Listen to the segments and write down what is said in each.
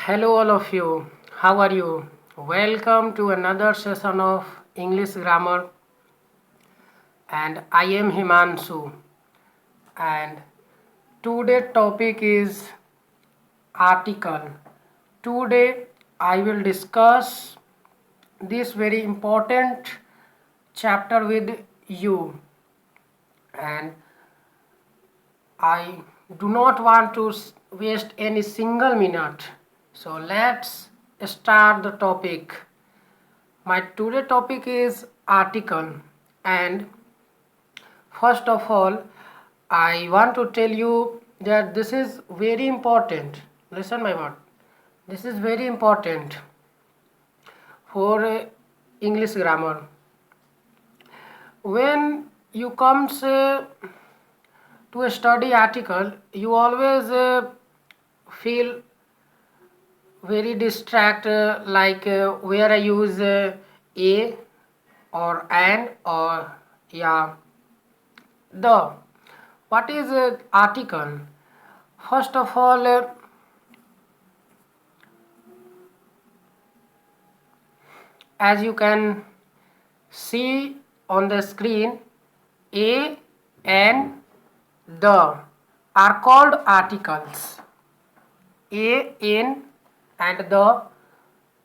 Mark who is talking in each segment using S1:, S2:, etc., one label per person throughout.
S1: Hello, all of you. How are you? Welcome to another session of English grammar, and I am Himanshu. And today topic is article. Today I will discuss this very important chapter with you, and I do not want to waste any single minute. So let's start the topic. My today topic is article, and first of all I want to tell you that this is very important. Listen my word. This is very important for English grammar. When you comes to study article, you always feel very distracted, like where I use a or an or yeah the. What is article? First of all, as you can see on the screen, a and the are called articles. A, in and the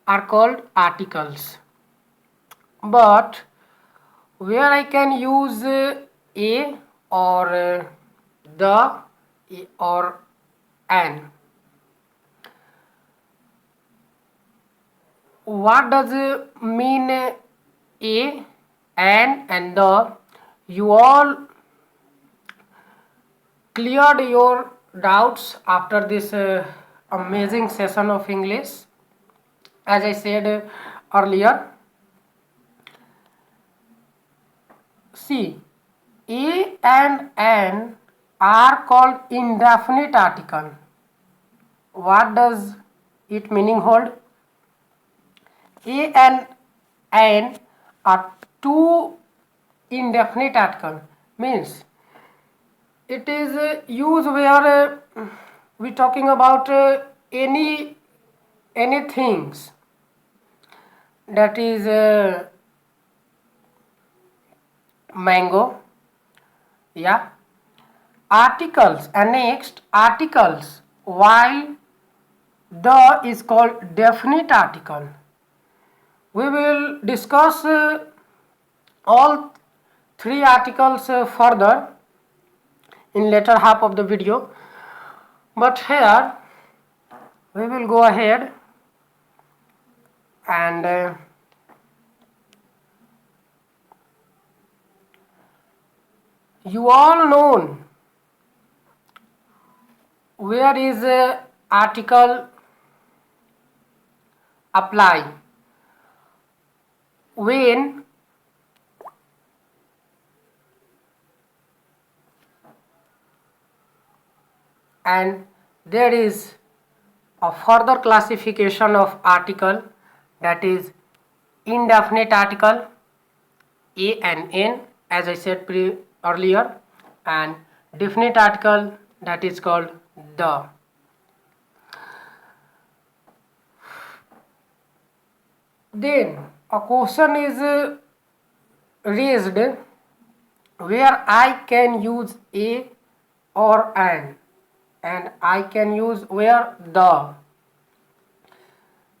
S1: are called articles. But where I can use a or the or an. What does mean a, an and the? You all cleared your doubts after this amazing session of English. As I said earlier, see, a and an are called indefinite article. What does it meaning hold? A and an are two indefinite article, means it is used where we talking about any things, that is mango, yeah, articles, and next articles, while the is called definite article. We will discuss all three articles further in later half of the video, but here we will go ahead and you all know where is article apply. When and there is a further classification of article, that is indefinite article, a and n, as I said earlier, and definite article, that is called the. Then a question is raised where I can use a or an, and I can use where the.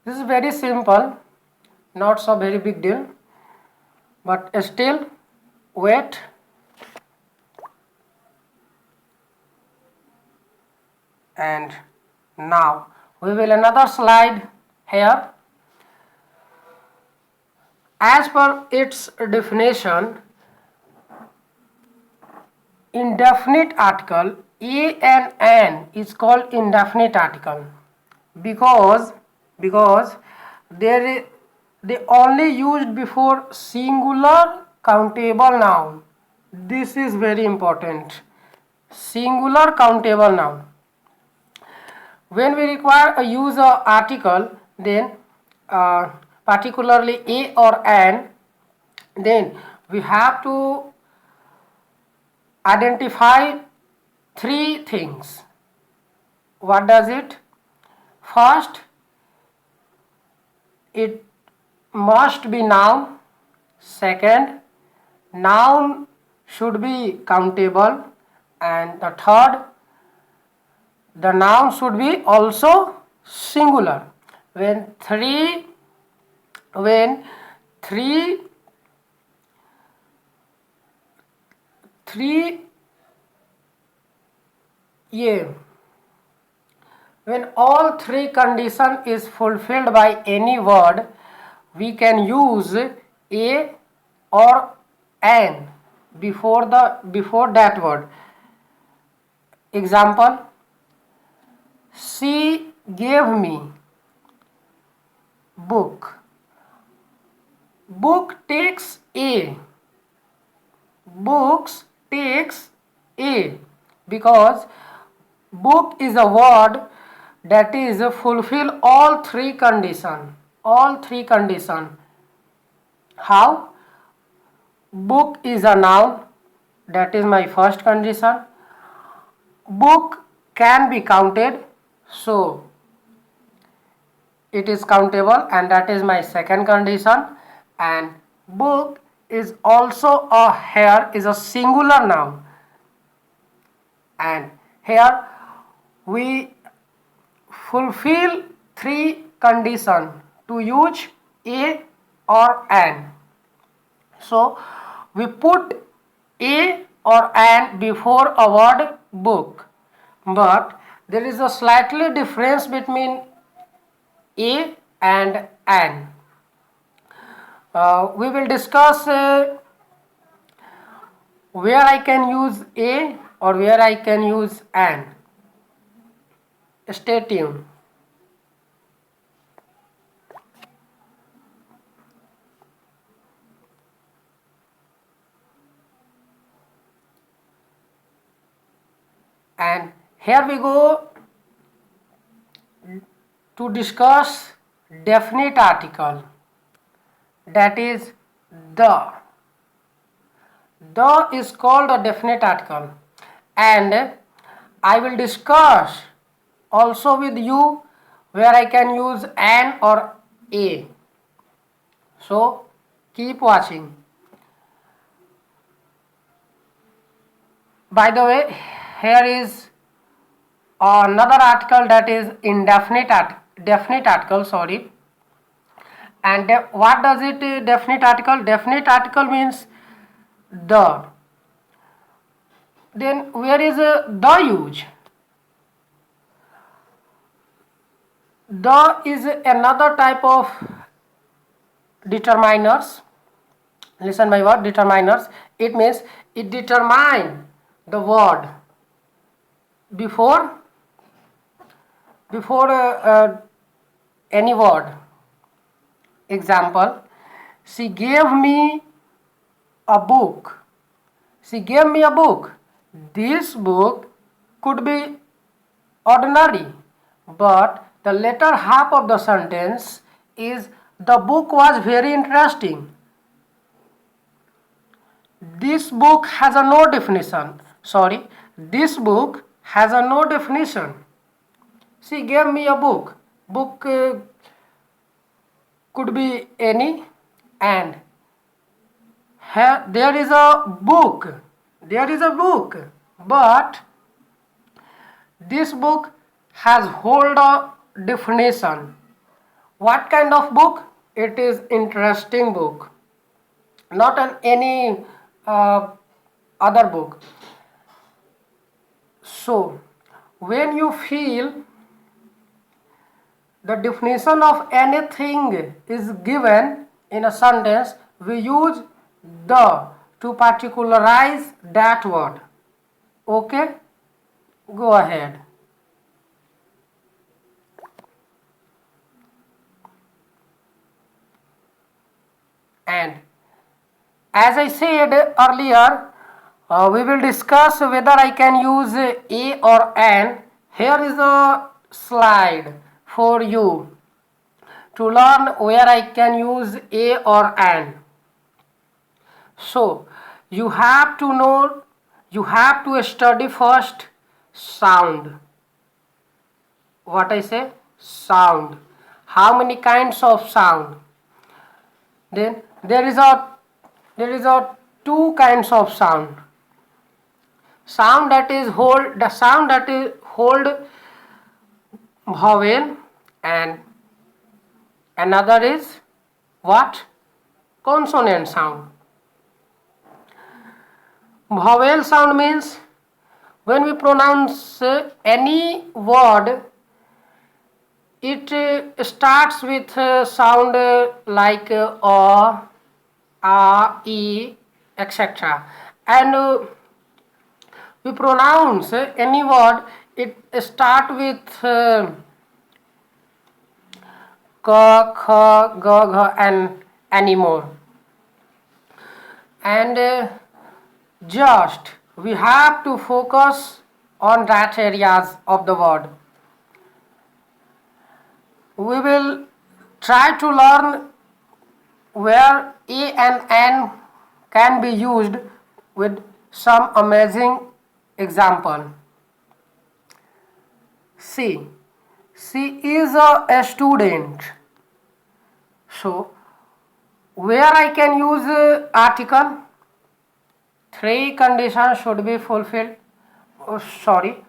S1: This is very simple, not so very big deal, but still wait. And now we will another slide here. As per its definition, indefinite article, a and an is called indefinite article because they only used before singular countable noun. This is very important. Singular countable noun. When we require a use of article, then particularly a or an, then we have to identify three things. What does it? First, it must be noun. Second, noun should be countable. And the third, the noun should be also singular. When yeah, when all three condition is fulfilled by any word, we can use a or an before that word. Example: she gave me book. Book takes a. Books takes a, because book is a word that is fulfill all three condition. How? Book is a noun, that is my first condition. Book can be counted, so it is countable, and that is my second condition. And book is also is a singular noun, and here we fulfill three condition to use a or an. So we put a or an before a word book, but there is a slightly difference between a and an. We will discuss where I can use a or where I can use an. Stay tuned. And here we go to discuss definite article, that is the. The is called a definite article, and I will discuss also with you where I can use an or a. So keep watching. By the way, here is another article, that is definite article, sorry. And what does it definite article? Definite article means the. Then where is the use? The is another type of determiners. Listen my word, determiners. It means it determine the word before any word. Example: she gave me a book. She gave me a book. This book could be ordinary, but the latter half of the sentence is the book was very interesting. This book has a no definition. Sorry, this book has a no definition. She gave me a book. Book could be any, and here there is a book. There is a book, but this book has hold a definition. What kind of book? It is interesting book, not any other book. So when you feel the definition of anything is given in a sentence, we use the to particularize that word. Okay, go ahead. And as I said earlier, we will discuss whether I can use a or an. Here is a slide for you to learn where I can use a or an. So you have to know, you have to study first sound. What I say? Sound. how many kinds of sound? Then there is a two kinds of sound. Sound that is hold vowel, and another is what? Consonant sound. Vowel sound means when we pronounce any word, it starts with sound like a, e, etc. And we pronounce any word, it start with ka, kha, ga, gha, and any more. And just we have to focus on that areas of the word. We will try to learn where a and n can be used with some amazing example. C. She is a student. So where I can use article? Three conditions should be fulfilled.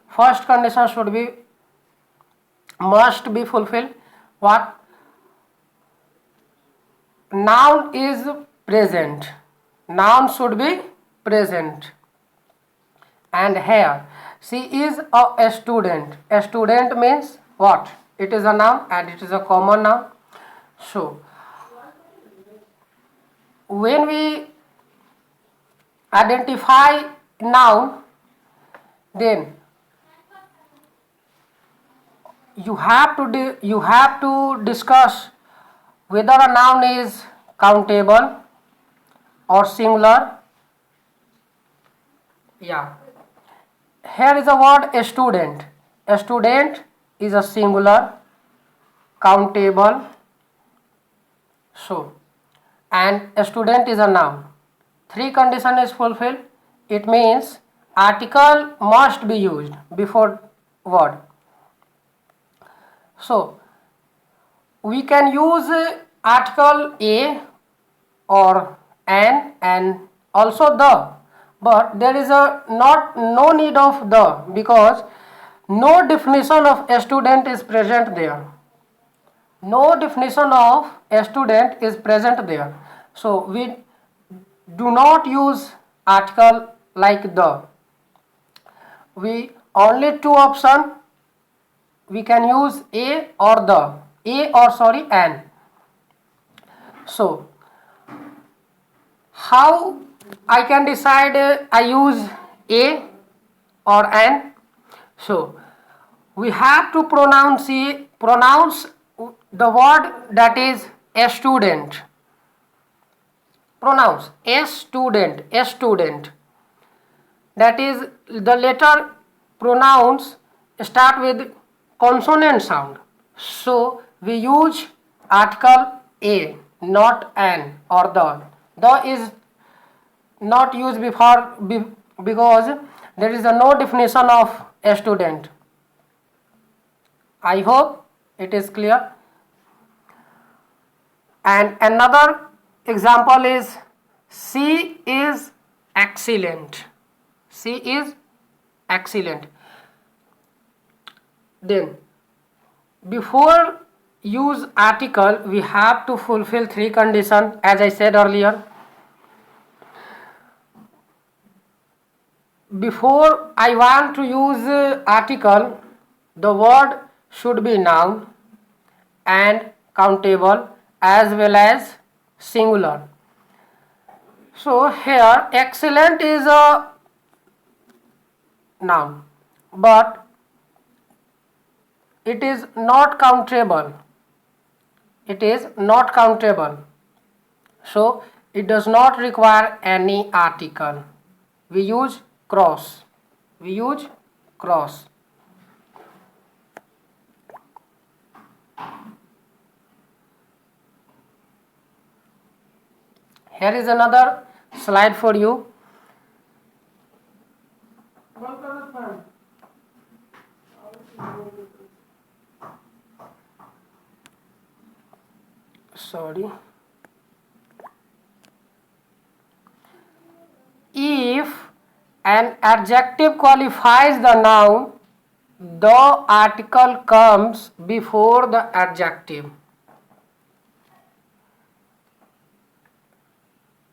S1: First condition must be fulfilled. What? Noun is present. Noun should be present. And here, she is a student. A student means what? It is a noun and it is a common noun. So, when we identify noun, then you have to discuss whether a noun is countable or singular. Yeah. Here is the word a student. A student is a singular, countable. So, and a student is a noun. Three condition is fulfilled. It means article must be used before word. So, we can use article a or an and also the, but there is no need of the, because no definition of a student is present there. No definition of a student is present there. So we do not use article like the. We only two option, we can use a or the, an. So how I can decide I use a or an? So we have to pronounce the word that is a student. Pronounce a student. That is, the letter pronouns start with consonant sound. So we use article a, not an or the. The is not used because there is no definition of a student. I hope it is clear. And another example is she is excellent. She is excellent. Then before use article, we have to fulfill three conditions, as I said earlier. Before I want to use article, the word should be noun and countable as well as singular. So here excellent is a noun, but it is not countable. It is not countable. So it does not require any article. We use cross. Here is another slide for you. sorry, if an adjective qualifies the noun, the article comes before the adjective.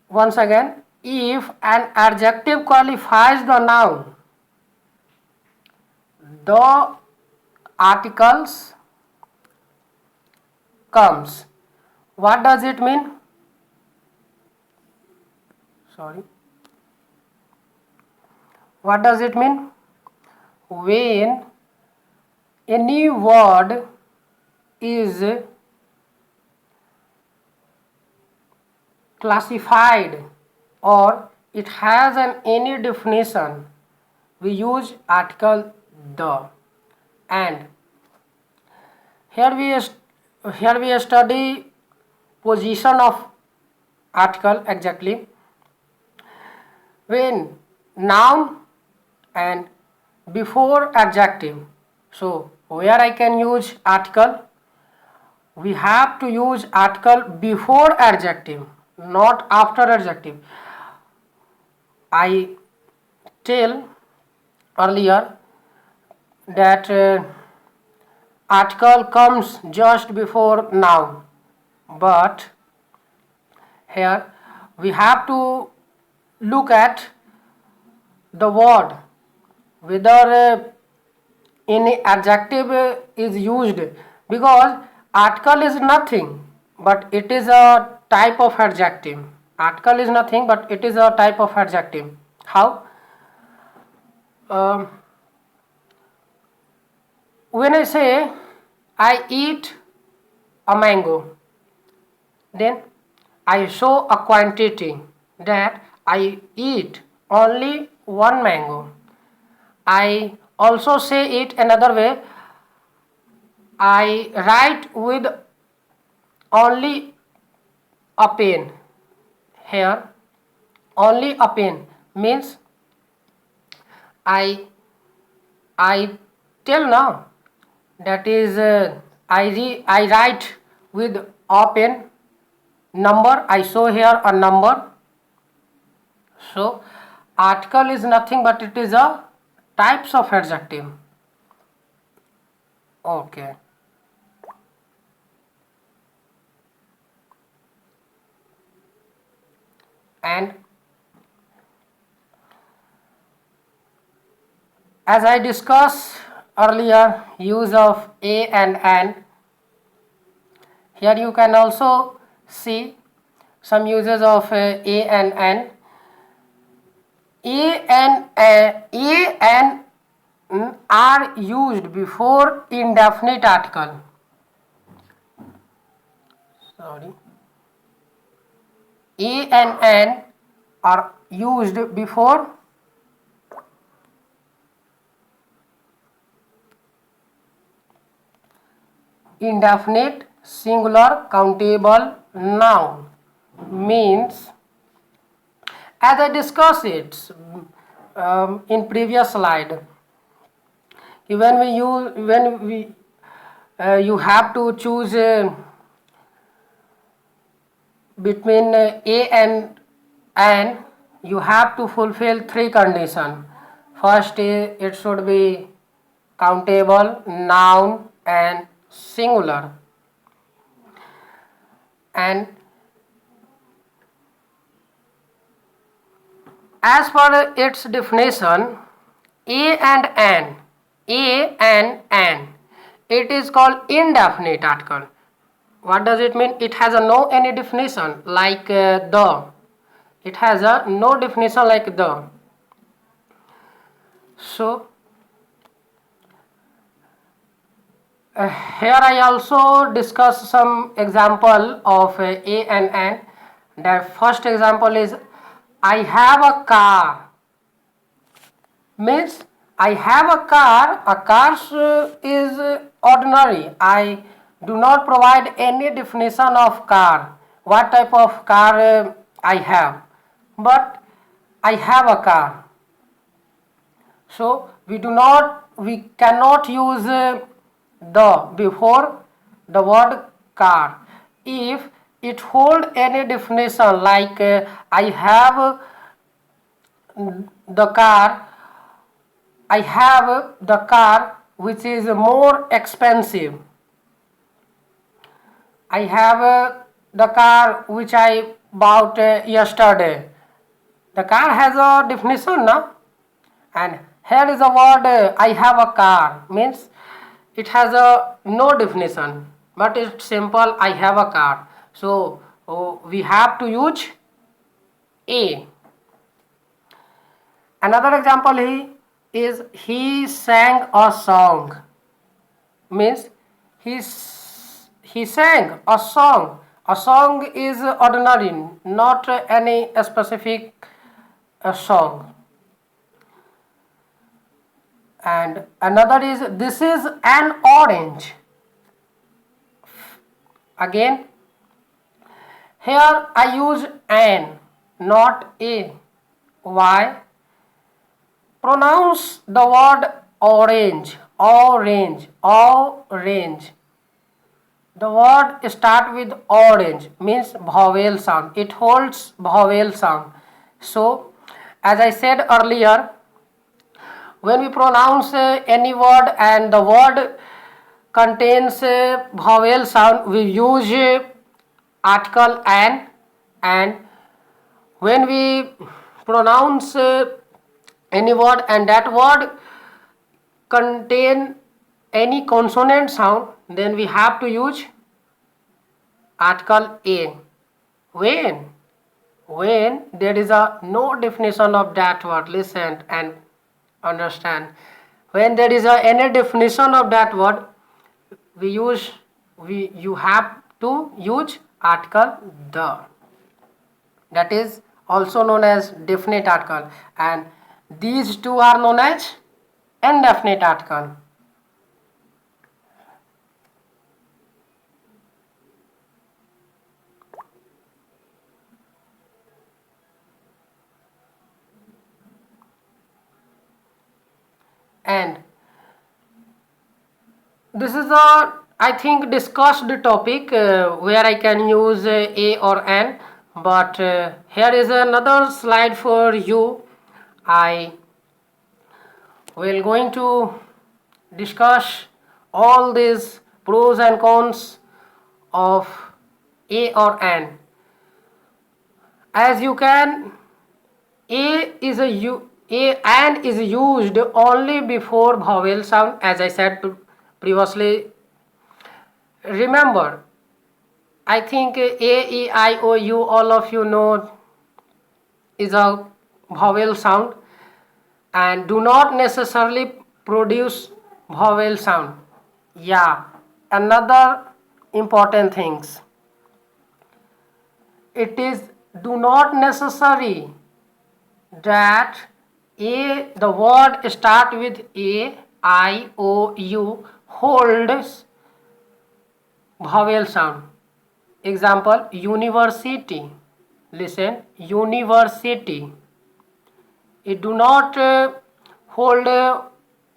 S1: Once again, if an adjective qualifies the noun, the articles comes. What does it mean? Sorry. What does it mean? When any word is classified or it has an any definition, we use article the. And here we study position of article exactly. When noun and before adjective, so where I can use article, we have to use article before adjective, not after adjective. I tell earlier that article comes just before noun, but here we have to look at the word whether any adjective is used, because article is nothing but it is a type of adjective. Article is nothing but it is a type of adjective. How? When I say I eat a mango, then I show a quantity that I eat only one mango. I also say it another way. I write with only a pen. Here only a pen means I tell now that is I write with a pen number. I show here a number. So article is nothing but it is a types of adjective. Okay. And as I discussed earlier, use of a and an, here you can also see some uses of a and an. A and are used before indefinite article. Sorry. A and an are used before indefinite singular countable noun. Means, as I discussed it in previous slide, when you have to choose between a and an, you have to fulfill three conditions. First, it should be countable, noun and singular. And as per its definition, a and an, it is called indefinite article. What does it mean? It has a no any definition like the. It has a no definition like the. So here I also discuss some example of a and an. The first example is I have a car. Means I have a car. A car is ordinary. I do not provide any definition of car. What type of car I have, but I have a car. So we cannot use the before the word car. If it hold any definition like I have the car, I have the car which is more expensive. I have the car which I bought yesterday. The car has a definition, no? And here is a word I have a car means it has a no definition, but it's simple I have a car. So we have to use a. Another example is he sang a song means he sang a song. A song is ordinary, not any specific song. And another is this is an orange. Again, here I use an, not a. Why? Pronounce the word orange, orange, orange. The word start with orange means vowel sound. It holds vowel sound. So, as I said earlier, when we pronounce any word and the word contains vowel sound, we use article an, and when we pronounce any word and that word contain any consonant sound, then we have to use article a. When there is a no definition of that word, listen and understand. When there is any definition of that word, you have to use article the. That is also known as definite article, and these two are known as indefinite article. And this is a, I think, discussed topic where I can use a or an, but here is another slide for you. I will going to discuss all these pros and cons of a or an. As you can, a and is used only before vowel sound, as I said previously. Remember, I think a, e, I, o, u, all of you know is a vowel sound and do not necessarily produce vowel sound. Yeah, another important things. It is do not necessary that the word start with a, I, o, u holds vowel sound. Example, university. Listen, university. It do not hold a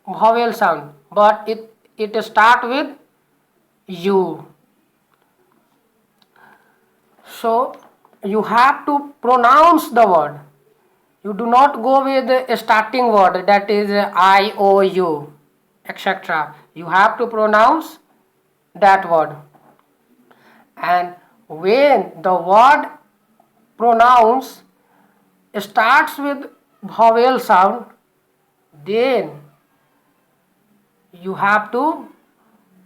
S1: vowel sound, but it start with u. So you have to pronounce the word. You do not go with a starting word, that is I, O, U, etc. You have to pronounce that word. And when the word pronounce starts with vowel sound, then you have to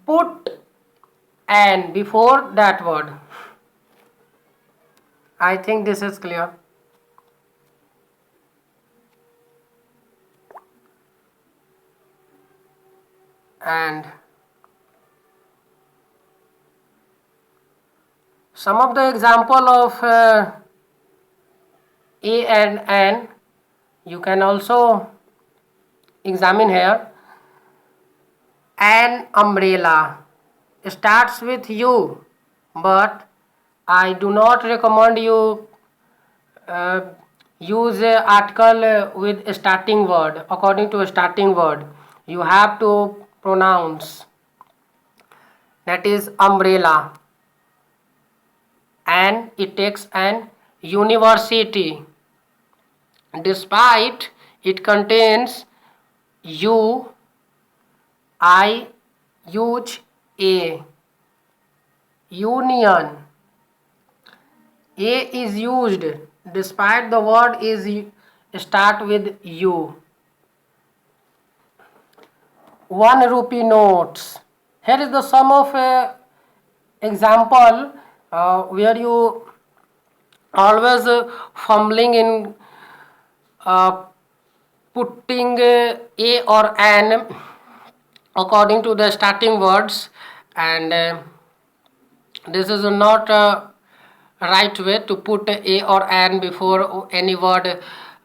S1: put an before that word. I think this is clear. And some of the example of a and an you can also examine here. An umbrella starts with U, but I do not recommend you use a article with a starting word. According to a starting word, you have to pronounce, that is umbrella. and it takes an university. Despite it contains U, I, huge A. Union. A is used despite the word is start with U. 1 rupee notes. Here is the sum of example where you always fumbling in putting a or an according to the starting words, and this is not a right way to put a or an before any word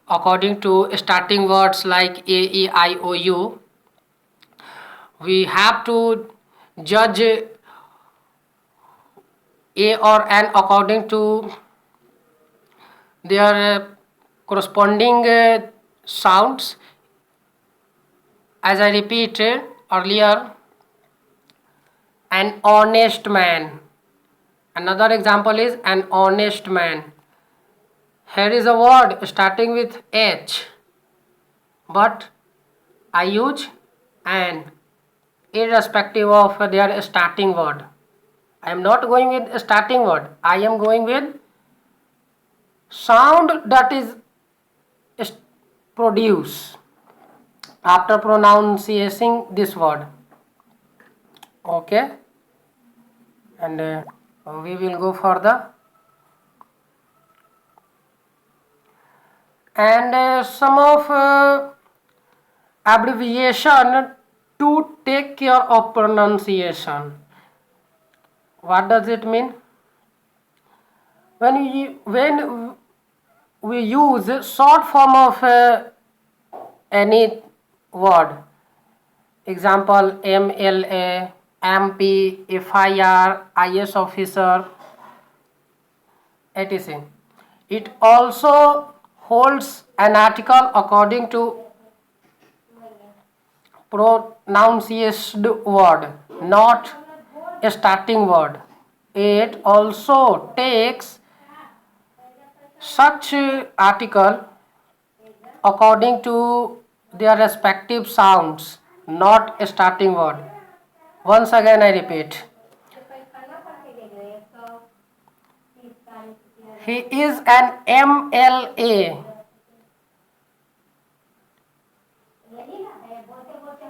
S1: according to starting words like a, e, I, o, u. We have to judge a or an according to their corresponding sounds. As I repeated earlier, an honest man. Another example is an honest man. Here is a word starting with H, but I use an irrespective of their starting word. I am not going with starting word. I am going with sound that is produced after pronouncing this word. Okay, and we will go further. And some of abbreviation to take care of pronunciation. What does it mean? When we use short form of any word, example MLA, MP, FIR, IS officer, etc. It also holds an article according to pronounced word, not a starting word. It also takes such article according to their respective sounds, not a starting word. Once again I repeat, he is an MLA.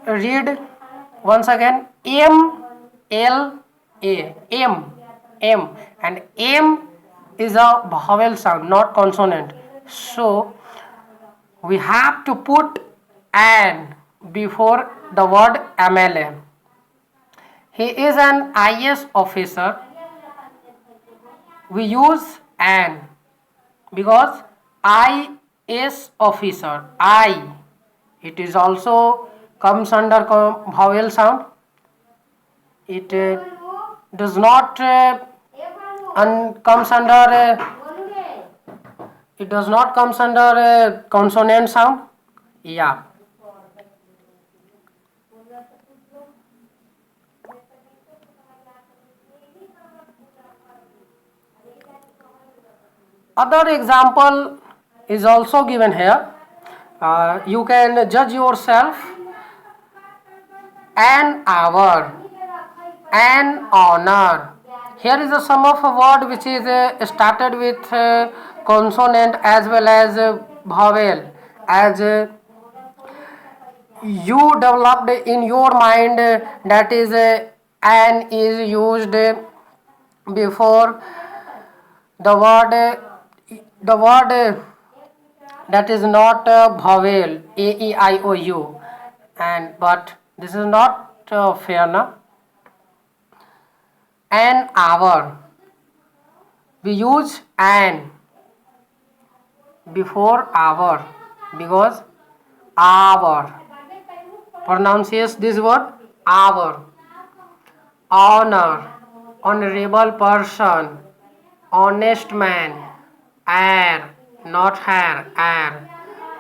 S1: Read once again, MLA, M, and M is a vowel sound, not consonant. So we have to put an before the word MLA. He is an IS officer. We use an because IS officer, I, it is also comes under vowel sound. It does not comes under it does not comes under consonant sound. Yeah. Other example is also given here. You can judge yourself. An hour, an honor. Here is a sum of a word which is started with consonant as well as vowel. As you developed in your mind, that is an is used before the word that is not vowel a, e, I, o, u, and but this is not fair now. An hour, we use an before hour because hour pronounces this word hour. Honor, honorable person, honest man, heir, not hair, heir,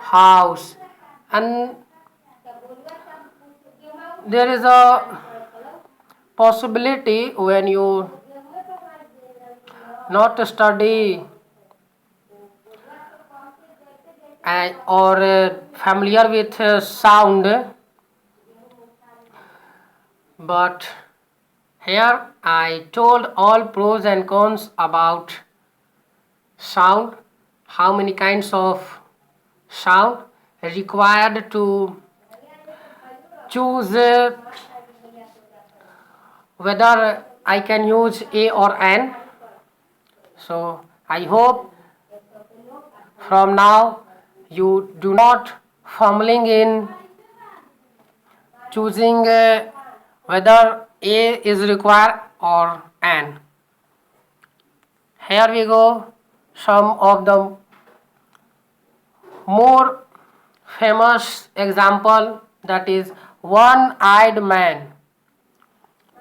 S1: house, and there is a possibility when you not study or familiar with sound, but here I told all pros and cons about sound, how many kinds of sound required to choose whether I can use A or N. So I hope from now you do not fumbling in choosing whether A is required or N. Here we go, some of the more famous example, that is one-eyed man,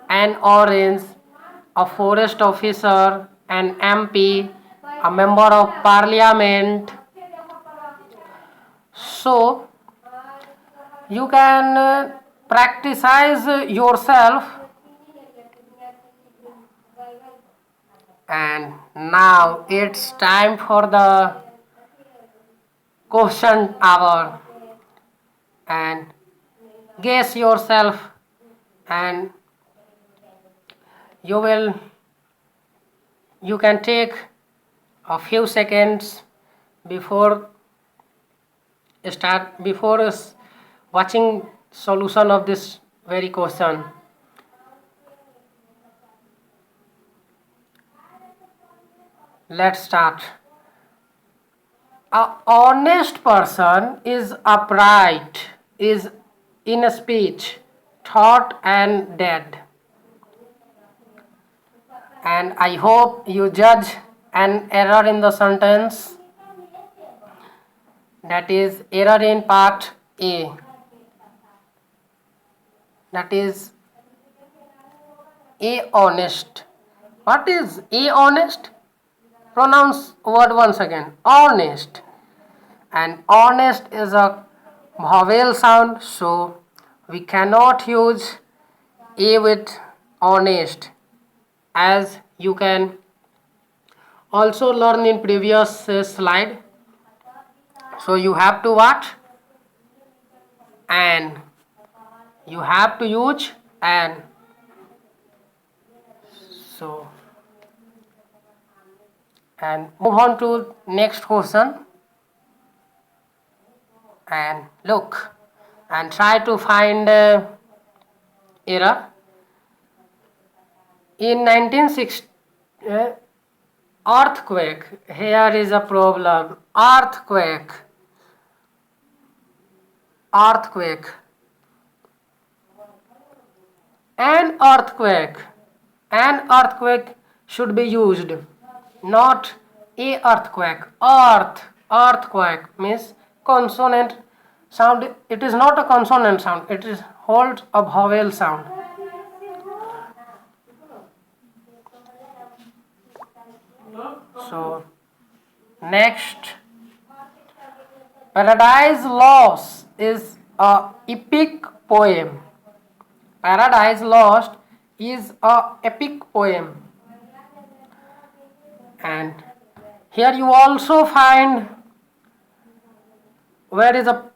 S1: an orange, a forest officer, an MP, a member of parliament. So you can practice yourself. And now it's time for the question hour, and guess yourself, and you can take a few seconds before watching solution of this very question. Let's start. A honest person is upright, is in speech, thought and deed. And I hope you judge an error in the sentence, that is error in part A, that is A honest. What is A honest? Pronounce word once again, honest. And honest is a vowel sound, so we cannot use A with honest, as you can also learn in previous slide. So you have to what? And you have to use and. So and move on to next question, and look and try to find error. In 1960 earthquake, here is a problem. Earthquake an earthquake should be used, not a earthquake. Earthquake means consonant sound. It is not a consonant sound, it is holds a vowel sound. So next, Paradise Lost is a epic poem. Paradise Lost is a epic poem. And here you also find where is an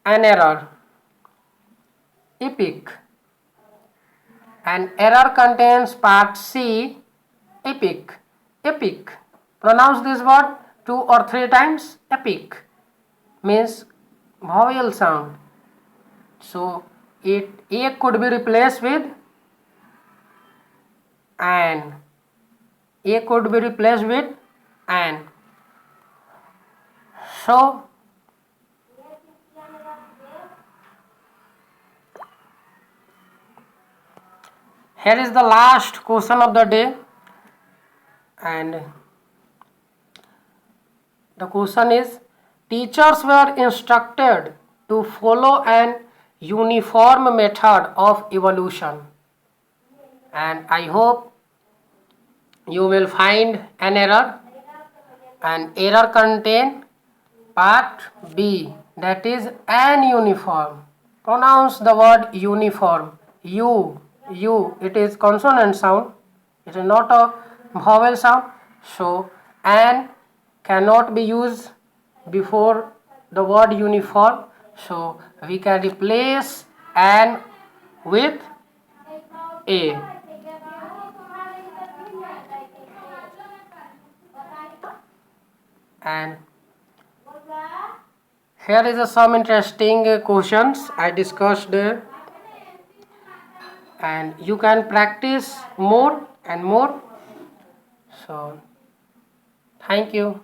S1: error. Epic. And error contains part C, epic. Epic. Pronounce this word 2 or 3 times. Epic means vowel sound. So A could be replaced with an. A could be replaced with an. So here is the last question of the day, and the question is, teachers were instructed to follow an uniform method of evolution. And I hope you will find an error, and error contain part B, that is an uniform. Pronounce the word uniform. U, it is consonant sound, it is not a vowel sound. So an cannot be used before the word uniform. So we can replace an with a. And here is some interesting questions I discussed, and you can practice more and more. So thank you.